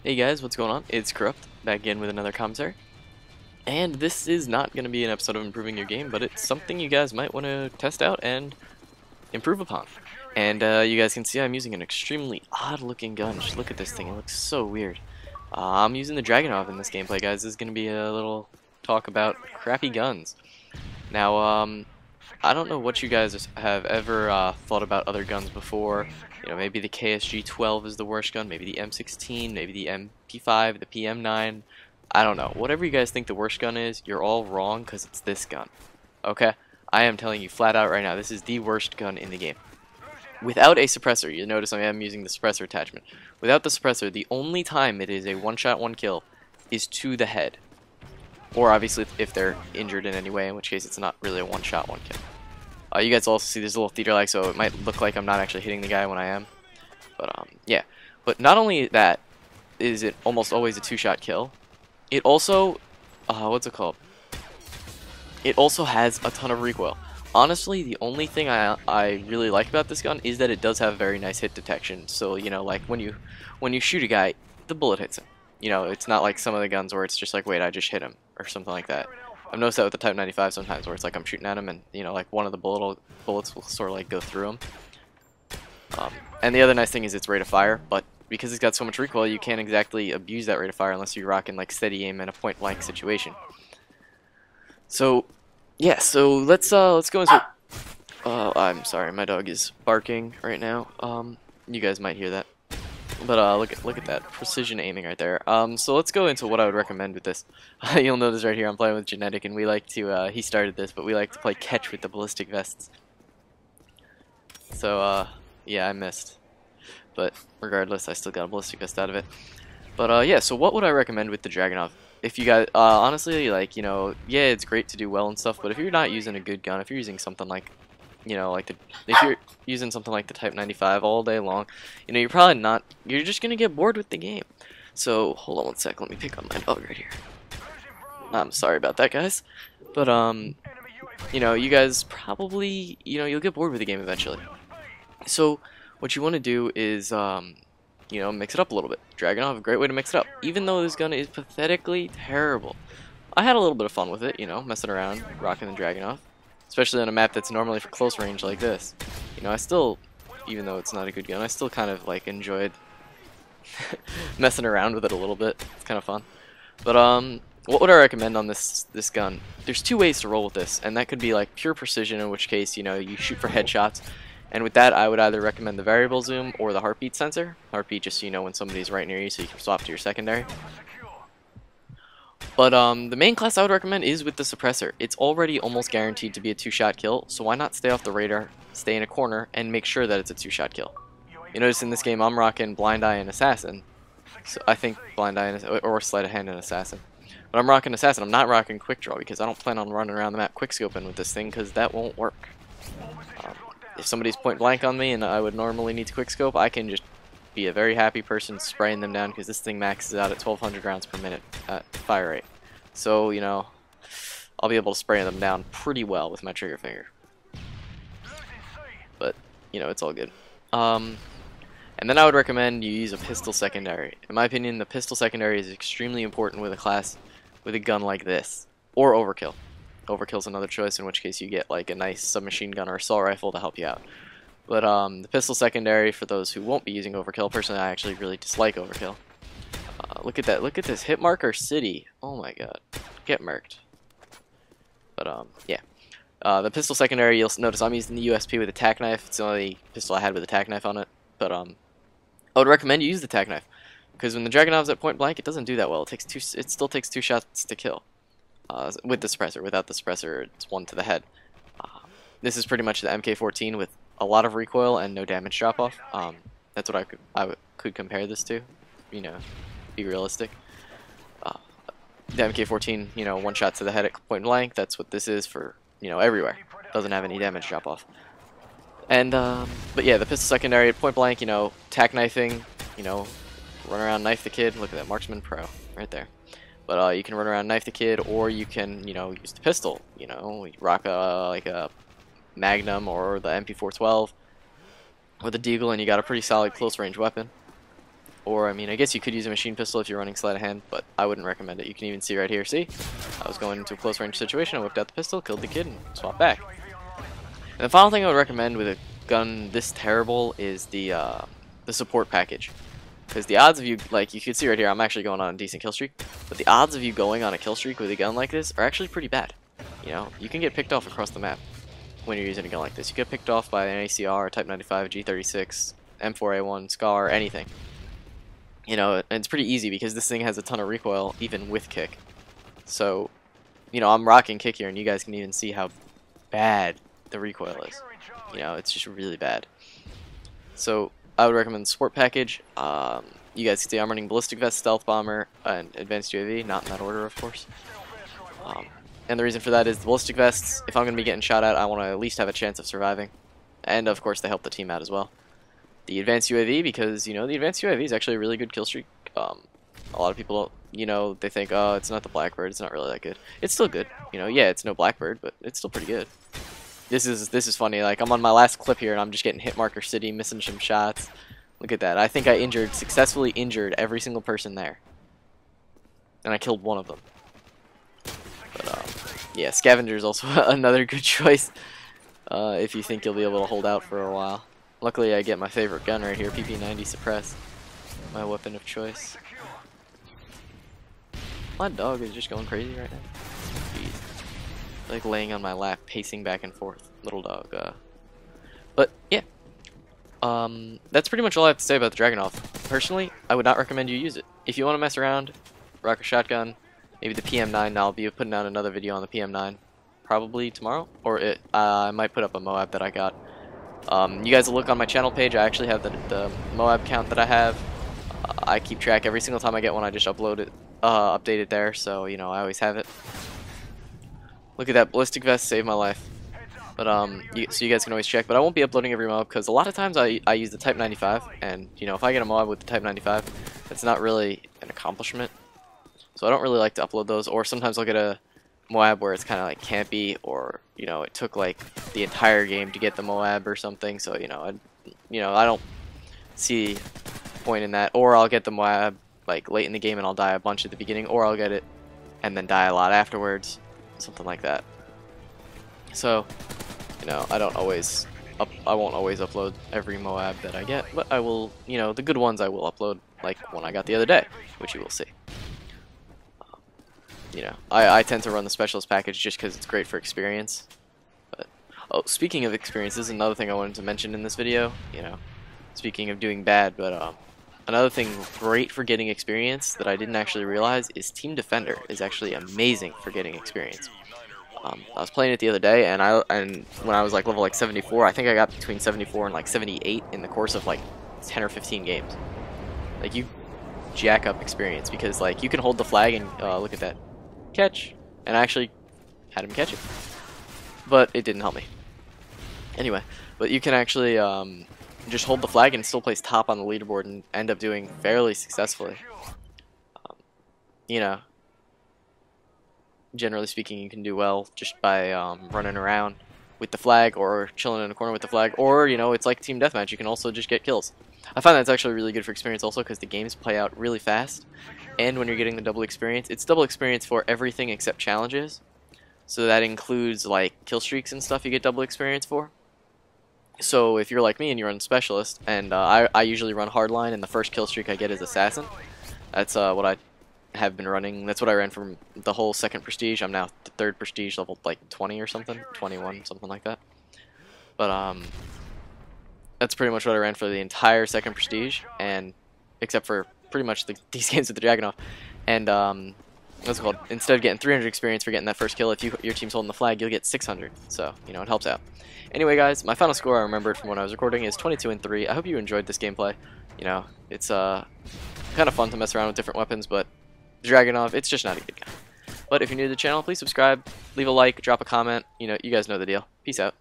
Hey guys, what's going on? It's Corrupt, back again with another commentary. And this is not going to be an episode of improving your game, but it's something you guys might want to test out and improve upon. And you guys can see I'm using an extremely odd looking gun. Just look at this thing, it looks so weird. I'm using the Dragunov in this gameplay, guys. This is going to be a little talk about crappy guns. Now, I don't know what you guys have ever thought about other guns before. You know, maybe the KSG-12 is the worst gun, maybe the M16, maybe the MP5, the PM9. I don't know. Whatever you guys think the worst gun is, you're all wrong because it's this gun. Okay? I am telling you flat out right now, this is the worst gun in the game. Without a suppressor, you notice I am using the suppressor attachment. Without the suppressor, the only time it is a one-shot, one-kill is to the head. Or obviously if they're injured in any way, in which case it's not really a one-shot, one-kill. You guys also see there's a little theater lag, so it might look like I'm not actually hitting the guy when I am. But yeah. But not only that is it almost always a two-shot kill, it also, what's it called? It also has a ton of recoil. Honestly, the only thing I really like about this gun is that it does have very nice hit detection. So, you know, like when you shoot a guy, the bullet hits him. You know, it's not like some of the guns where it's just like, wait, I just hit him, or something like that. I've noticed that with the Type 95 sometimes, where it's like I'm shooting at him and, you know, like one of the bullets will sort of like go through him. And the other nice thing is its rate of fire, but because it's got so much recoil, you can't exactly abuse that rate of fire unless you're rocking like steady aim in a point blank situation. So, yeah, so let's go into. I'm sorry, my dog is barking right now. You guys might hear that. But look at that precision aiming right there. So let's go into what I would recommend with this. You'll notice right here I'm playing with Genetic, and we like to. He started this, but we like to play catch with the ballistic vests. So yeah, I missed, but regardless, I still got a ballistic vest out of it. But yeah, so what would I recommend with the Dragunov? If you guys, honestly, like, you know, yeah, it's great to do well and stuff, but if you're not using a good gun, if you're using something like, you know, like if you're using something like the Type 95 all day long, you know, you're just gonna get bored with the game. So hold on one sec, let me pick up my dog right here. I'm sorry about that, guys, but you know, you guys probably, you know, you'll get bored with the game eventually. So what you want to do is, you know, mix it up a little bit. Dragunov, a great way to mix it up, even though this gun is pathetically terrible. I had a little bit of fun with it, you know, messing around, rocking the Dragunov. Especially on a map that's normally for close range like this. You know, I still, even though it's not a good gun, I still kind of like enjoyed messing around with it a little bit. It's kind of fun. But what would I recommend on this gun? There's two ways to roll with this, and that could be like pure precision, in which case, you know, you shoot for headshots. And with that, I would either recommend the variable zoom or the heartbeat sensor. Heartbeat just so you know when somebody's right near you, so you can swap to your secondary. But the main class I would recommend is with the suppressor. It's already almost guaranteed to be a two-shot kill, so why not stay off the radar, stay in a corner, and make sure that it's a two-shot kill. You notice in this game I'm rocking Blind Eye and Assassin. So I think Blind Eye and, or Sleight of Hand and Assassin. But I'm rocking Assassin. I'm not rocking Quick Draw because I don't plan on running around the map quickscoping with this thing because that won't work. If somebody's point blank on me and I would normally need to quickscope, I can just be a very happy person spraying them down because this thing maxes out at 1200 rounds per minute fire rate. So, you know, I'll be able to spray them down pretty well with my trigger finger. But, you know, it's all good. And then I would recommend you use a pistol secondary. In my opinion, the pistol secondary is extremely important with a class with a gun like this. Or overkill. Overkill's another choice, in which case you get like a nice submachine gun or assault rifle to help you out. But the pistol secondary, for those who won't be using overkill, personally I actually really dislike overkill. Look at that, look at this hit marker city. Oh my god, get murked. But yeah, the pistol secondary, you'll notice I'm using the USP with a tack knife. It's the only pistol I had with a tack knife on it. But I would recommend you use the tack knife because when the Dragunov's at point blank, it doesn't do that well. It still takes two shots to kill. With the suppressor. Without the suppressor, it's one to the head. This is pretty much the MK14 with a lot of recoil and no damage drop off. That's what I could compare this to. You know, be realistic. The MK14, you know, one shot to the head at point blank. That's what this is for, you know, everywhere. Doesn't have any damage drop off. And but yeah, the pistol secondary at point blank, you know, tack knifing, you know, run around knife the kid. Look at that, Marksman Pro right there. But you can run around knife the kid, or you can, you know, use the pistol. You know, rock like a Magnum or the MP412 or the Deagle, and you got a pretty solid close range weapon. Or, I mean, I guess you could use a machine pistol if you're running sleight of hand, but I wouldn't recommend it. You can even see right here, see? I was going into a close range situation, I whipped out the pistol, killed the kid, and swapped back. And the final thing I would recommend with a gun this terrible is the support package. Because the odds of you, like you can see right here, I'm actually going on a decent kill streak, but the odds of you going on a kill streak with a gun like this are actually pretty bad. You know, you can get picked off across the map when you're using a gun like this. You get picked off by an ACR, Type 95, G36, M4A1, SCAR, anything. You know, and it's pretty easy because this thing has a ton of recoil, even with kick. So, you know, I'm rocking kick here, and you guys can even see how bad the recoil is. You know, it's just really bad. So, I would recommend the support package. You guys can see I'm running Ballistic Vest, Stealth Bomber, and Advanced UAV, not in that order, of course. And the reason for that is the Ballistic Vests, if I'm going to be getting shot at, I want to at least have a chance of surviving. And, of course, they help the team out as well. The Advanced UAV, because, you know, the Advanced UAV is actually a really good kill streak. A lot of people, you know, they think, oh, it's not the Blackbird, it's not really that good. It's still good. You know, yeah, it's no Blackbird, but it's still pretty good. This is funny. Like, I'm on my last clip here, and I'm just getting hit marker city, missing some shots. Look at that. I think I successfully injured every single person there. And I killed one of them. But, yeah, Scavenger is also another good choice if you think you'll be able to hold out for a while. Luckily, I get my favorite gun right here, PP90 Suppress, my weapon of choice. My dog is just going crazy right now. Jeez. Like laying on my lap, pacing back and forth. Little dog. But yeah, that's pretty much all I have to say about the Dragunov. Personally, I would not recommend you use it. If you want to mess around, rock a shotgun, maybe the PM9. I'll be putting out another video on the PM9 probably tomorrow, or I might put up a Moab that I got. You guys will look on my channel page. I actually have the Moab count that I have. I keep track every single time I get one. I just upload it, update it there, so you know I always have it. Look at that Ballistic Vest, saved my life. But so you guys can always check. But I won't be uploading every Moab because a lot of times I use the Type 95, and you know if I get a Moab with the Type 95, it's not really an accomplishment. So I don't really like to upload those. Or sometimes I'll get a Moab where it's kind of like campy, or you know it took like the entire game to get the Moab or something, so you know I don't see point in that. Or I'll get the Moab like late in the game and I'll die a bunch at the beginning, or I'll get it and then die a lot afterwards, something like that. So you know I won't always upload every Moab that I get, but I will, you know, the good ones I will upload, like one I got the other day, which you will see. You know, I tend to run the specialist package just because it's great for experience. But oh, speaking of experience, this is another thing I wanted to mention in this video. You know, speaking of doing bad, but another thing great for getting experience that I didn't actually realize is Team Defender is actually amazing for getting experience. I was playing it the other day, and when I was like level like 74, I think I got between 74 and like 78 in the course of like 10 or 15 games. Like you jack up experience because like you can hold the flag and look at that. Catch, and I actually had him catch it, but it didn't help me. Anyway, but you can actually just hold the flag and still place top on the leaderboard and end up doing fairly successfully. You know, generally speaking, you can do well just by running around with the flag or chilling in a corner with the flag, or you know, it's like team deathmatch. You can also just get kills. I find that's actually really good for experience also because the games play out really fast, and when you're getting the double experience, it's double experience for everything except challenges. So that includes like kill streaks and stuff you get double experience for. So if you're like me and you're on specialist, and I usually run hardline, and the first kill streak I get is assassin. That's what I have been running. That's what I ran from the whole second prestige. I'm now the third prestige, level like 20 or something, 21, something like that. But that's pretty much what I ran for the entire second prestige, and except for pretty much these games with the Dragunov. And what's it called? Instead of getting 300 experience for getting that first kill, if your team's holding the flag, you'll get 600. So you know it helps out. Anyway, guys, my final score I remembered from when I was recording is 22-3. I hope you enjoyed this gameplay. You know, it's kind of fun to mess around with different weapons, but Dragunov, it's just not a good gun. But if you're new to the channel, please subscribe, leave a like, drop a comment. You know, you guys know the deal. Peace out.